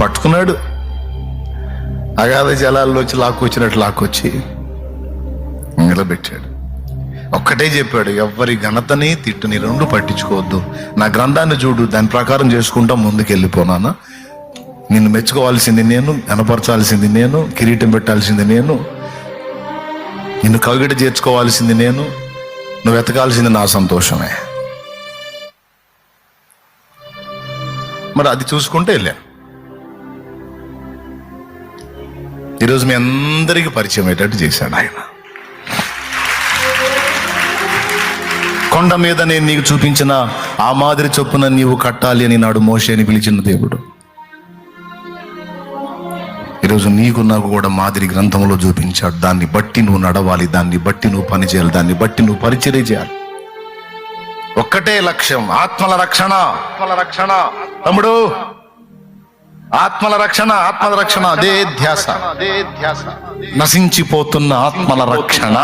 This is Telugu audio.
పట్టుకున్నాడు. అగాధ జలాల్లోంచి లాక్కొచ్చి నిలబెట్టాడు. ఒక్కటే చెప్పాడు, ఎవ్వరి ఘనతని తిట్టుని రెండు పట్టించుకోవద్దు. నా గ్రంథాన్ని చూడు, దాని ప్రకారం చేసుకుంటా ముందుకెళ్ళిపోనానా. నిన్ను మెచ్చుకోవాల్సింది నేను, కనపరచాల్సింది నేను, కిరీటం పెట్టాల్సింది నేను, నిన్ను కవిగిట చేర్చుకోవాల్సింది నేను, నువ్వు వెతకాల్సింది నా సంతోషమే. మరి అది చూసుకుంటే వెళ్ళాను. ఈరోజు మీ అందరికీ పరిచయం అయ్యేటట్టు చేశాడు ఆయన. కొండ మీద నేను నీకు చూపించిన ఆ మాదిరి చొప్పున నీవు కట్టాలి అని నాడు మోషేని పిలిచిన దేవుడు ఈరోజు నీకు నాకు కూడా మాదిరి గ్రంథంలో చూపించాడు. దాన్ని బట్టి నువ్వు నడవాలి, దాన్ని బట్టి నువ్వు పని చేయాలి, దాన్ని బట్టి నువ్వు పరిచర్య చేయాలి. ఒక్కటే లక్ష్యం, ఆత్మల రక్షణ. తమ్ముడు, ఆత్మల రక్షణ అదే ధ్యాస. నశించిపోతున్న ఆత్మల రక్షణ.